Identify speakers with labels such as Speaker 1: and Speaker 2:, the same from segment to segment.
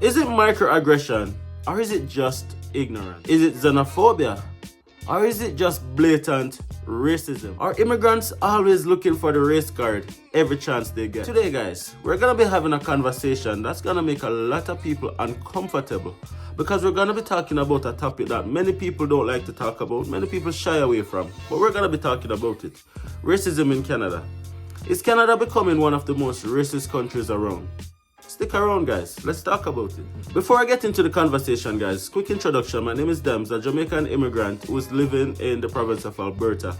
Speaker 1: Is it microaggression or is it just ignorance? Is it xenophobia or is it just blatant racism? Are immigrants always looking for the race card every chance they get? Today, guys, we're gonna be having a conversation that's gonna make a lot of people uncomfortable because we're gonna be talking about a topic that many people don't like to talk about, many people shy away from, but we're gonna be talking about it. Racism in Canada. Is Canada becoming one of the most racist countries around? Stick around, guys. Let's talk about it. Before I get into the conversation, guys, quick introduction. My name is Dems, a Jamaican immigrant who's living in the province of Alberta.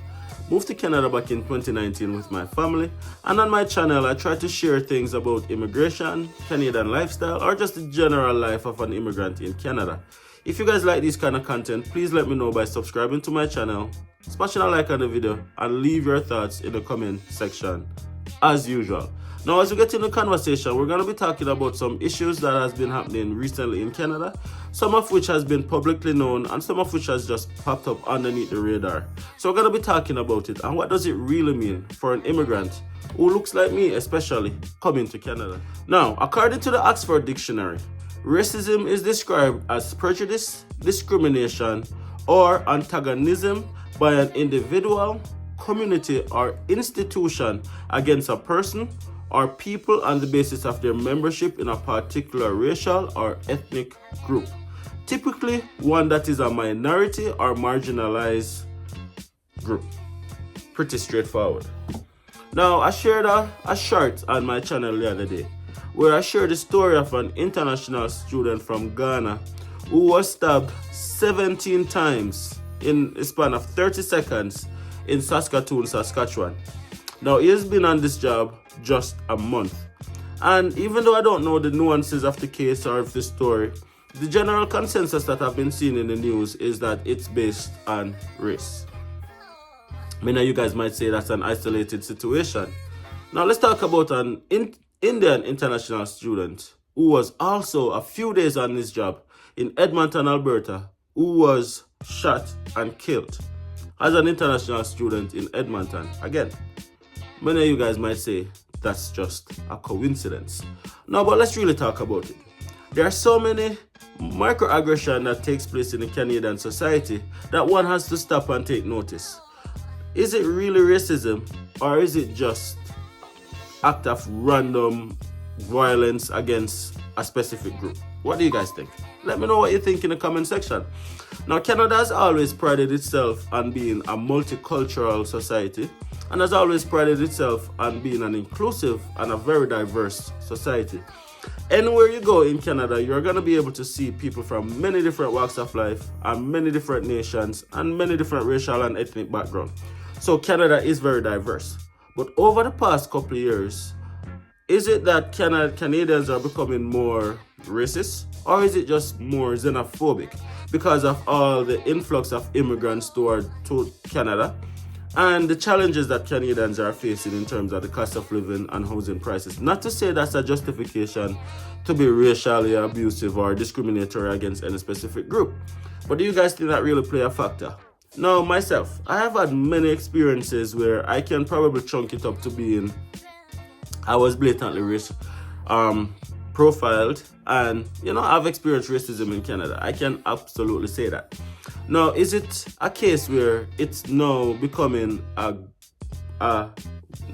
Speaker 1: Moved to Canada back in 2019 with my family, and on my channel I try to share things about immigration, Canadian lifestyle, or just the general life of an immigrant in Canada. If you guys like this kind of content, please let me know by subscribing to my channel, smashing a like on the video, and leave your thoughts in the comment section as usual. Now, as we get into the conversation, we're going to be talking about some issues that has been happening recently in Canada, some of which has been publicly known and some of which has just popped up underneath the radar. So we're going to be talking about it and what does it really mean for an immigrant who looks like me, especially coming to Canada. Now, according to the Oxford Dictionary, racism is described as prejudice, discrimination, or antagonism by an individual, community, or institution against a person or people on the basis of their membership in a particular racial or ethnic group, typically one that is a minority or marginalized group. Pretty straightforward. Now, I shared a short on my channel the other day where I shared the story of an international student from Ghana who was stabbed 17 times in a span of 30 seconds in Saskatoon, Saskatchewan. Now, he has been on this job just a month. And even though I don't know the nuances of the case or of the story, the general consensus that I've been seeing in the news is that it's based on race. Many of you guys might say that's an isolated situation. Now, let's talk about an Indian international student who was also a few days on this job in Edmonton, Alberta, who was shot and killed as an international student in Edmonton. Again, many of you guys might say that's just a coincidence. No, but let's really talk about it. There are so many microaggressions that takes place in the Canadian society that one has to stop and take notice. Is it really racism or is it just act of random violence against a specific group? What do you guys think? Let me know what you think in the comment section. Now, Canada has always prided itself on being a multicultural society and has always prided itself on being an inclusive and a very diverse society. Anywhere you go in Canada, you're going to be able to see people from many different walks of life and many different nations and many different racial and ethnic backgrounds. So Canada is very diverse. But over the past couple of years, is it that Canadians are becoming more racist or is it just more xenophobic because of all the influx of immigrants to Canada and the challenges that Canadians are facing in terms of the cost of living and housing prices? Not to say that's a justification to be racially abusive or discriminatory against any specific group, but do you guys think that really play a factor? Now, myself, I have had many experiences where I can probably chunk it up to being I was blatantly profiled, and I've experienced racism in Canada. I can absolutely say that. Now, is it a case where it's now becoming I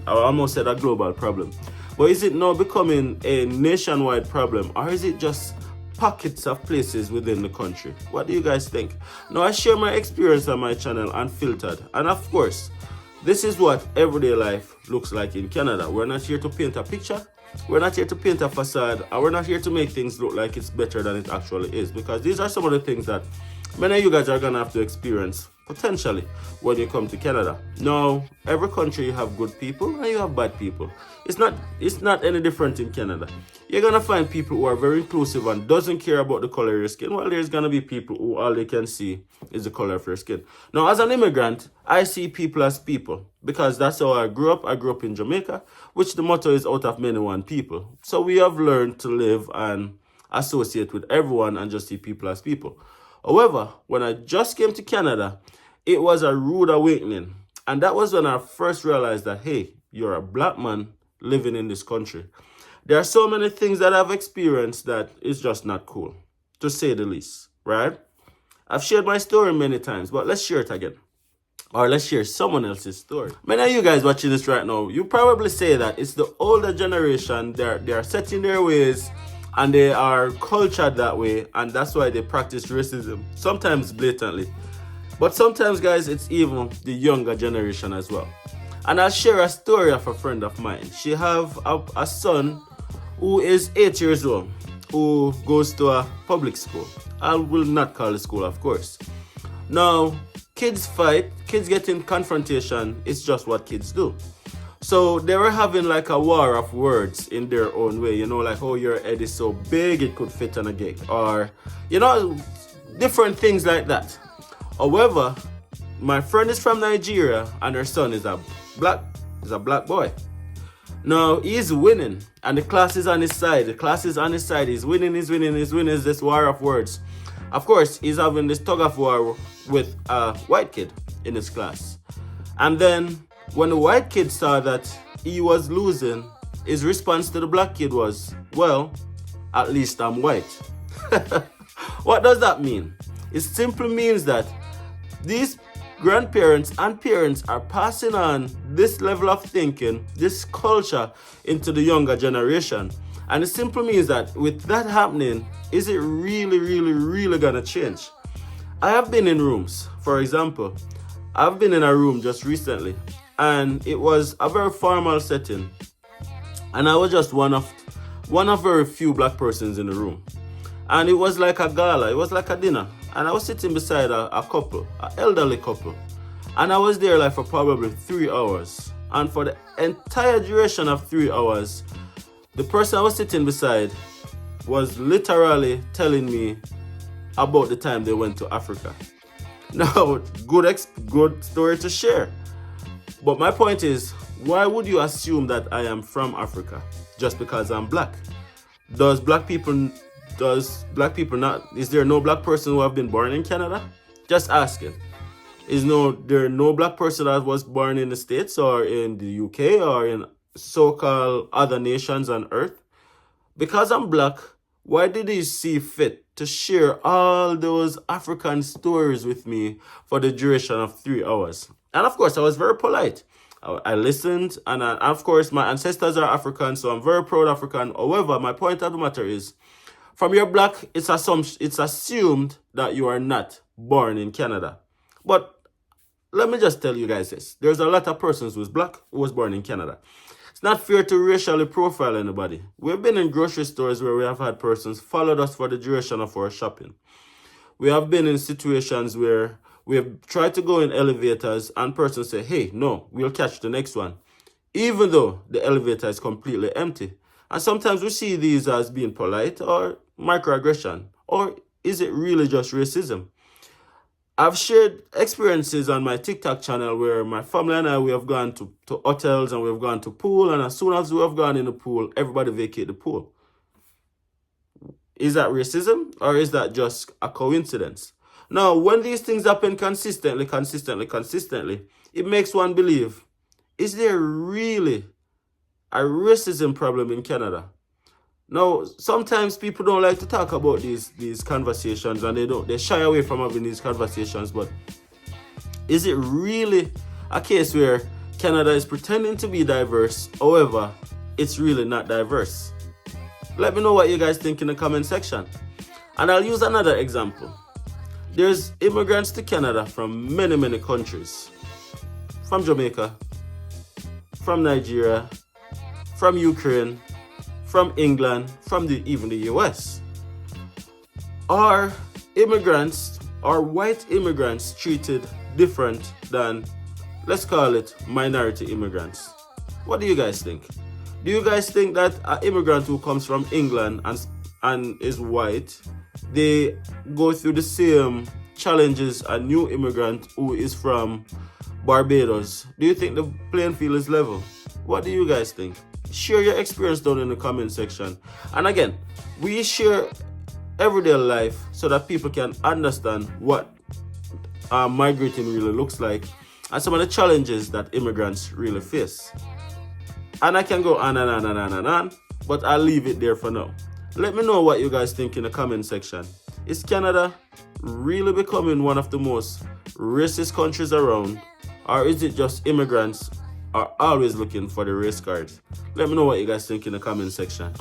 Speaker 1: almost said a global problem, but is it now becoming a nationwide problem, or is it just pockets of places within the country? What do you guys think? Now, I share my experience on my channel unfiltered, and of course, this is what everyday life looks like in Canada. We're not here to paint a picture, we're not here to paint a facade, and we're not here to make things look like it's better than it actually is, because these are some of the things that many of you guys are going to have to experience potentially when you come to Canada. Now, every country you have good people and you have bad people. It's not any different in Canada. You're going to find people who are very inclusive and doesn't care about the color of your skin, while there's going to be people who all they can see is the color of your skin. Now, as an immigrant, I see people as people because that's how I grew up. I grew up in Jamaica, which the motto is out of many one people. So we have learned to live and associate with everyone and just see people as people. However, when I just came to Canada, it was a rude awakening. And that was when I first realized that, hey, you're a black man living in this country. There are so many things that I've experienced that is just not cool, to say the least, right? I've shared my story many times, but let's share it again. Or let's share someone else's story. Many of you guys watching this right now, you probably say that it's the older generation, they are set in their ways and they are cultured that way, and that's why they practice racism, sometimes blatantly. But sometimes, guys, it's even the younger generation as well. And I'll share a story of a friend of mine. She have a son who is 8 years old, who goes to a public school. I will not call the school, of course. Now, kids fight, kids get in confrontation, it's just what kids do. So they were having like a war of words in their own way, like, oh, your head is so big it could fit on a gig, or, different things like that. However, my friend is from Nigeria and her son is a black boy. Now, he's winning and the class is on his side. He's winning, it's this war of words. Of course, he's having this tug of war with a white kid in his class. And then when the white kid saw that he was losing, his response to the black kid was, well, at least I'm white. What does that mean? It simply means that these grandparents and parents are passing on this level of thinking, this culture, into the younger generation. And it simply means that with that happening, is it really gonna change? I have been in rooms, for example, I've been in a room just recently, and it was a very formal setting, and I was just one of very few black persons in the room. And it was like a gala, it was like a dinner, and I was sitting beside a couple, an elderly couple, and I was there like for probably 3 hours. And for the entire duration of 3 hours, the person I was sitting beside was literally telling me about the time they went to Africa. Now, good story to share. But my point is, why would you assume that I am from Africa just because I'm black? Is there no black person who have been born in Canada? Just asking. Is there no black person that was born in the States or in the UK or in so-called other nations on earth? Because I'm black, why did he see fit to share all those African stories with me for the duration of 3 hours? And of course, I was very polite. I listened, and of course, my ancestors are African, so I'm very proud African. However, my point of the matter is, from your black, it's assumed that you are not born in Canada. But let me just tell you guys this. There's a lot of persons who's black who was born in Canada. It's not fair to racially profile anybody. We've been in grocery stores where we have had persons followed us for the duration of our shopping. We have been in situations where we have tried to go in elevators and persons say, hey, no, we'll catch the next one, even though the elevator is completely empty. And sometimes we see these as being polite or microaggression, or is it really just racism? I've shared experiences on my TikTok channel where my family and I, we have gone to hotels and we've gone to pool, and as soon as we have gone in the pool, everybody vacate the pool. Is that racism, or is that just a coincidence? Now, when these things happen consistently, it makes one believe, is there really a racism problem in Canada? Now, sometimes people don't like to talk about these conversations, and they shy away from having these conversations, but is it really a case where Canada is pretending to be diverse, however, it's really not diverse? Let me know what you guys think in the comment section. And I'll use another example. There's immigrants to Canada from many countries. From Jamaica, from Nigeria, from Ukraine, from England, from even the US. Are immigrants, or white immigrants, treated different than, let's call it, minority immigrants? What do you guys think? Do you guys think that an immigrant who comes from England and is white, they go through the same challenges a new immigrant who is from Barbados? Do you think the playing field is level? What do you guys think? Share your experience down in the comment section. And again, we share everyday life so that people can understand what migrating really looks like and some of the challenges that immigrants really face. And I can go on and on, but I'll leave it there for now. Let me know what you guys think in the comment section. Is Canada really becoming one of the most racist countries around? Or is it just immigrants are always looking for the race cards? Let me know what you guys think in the comment section.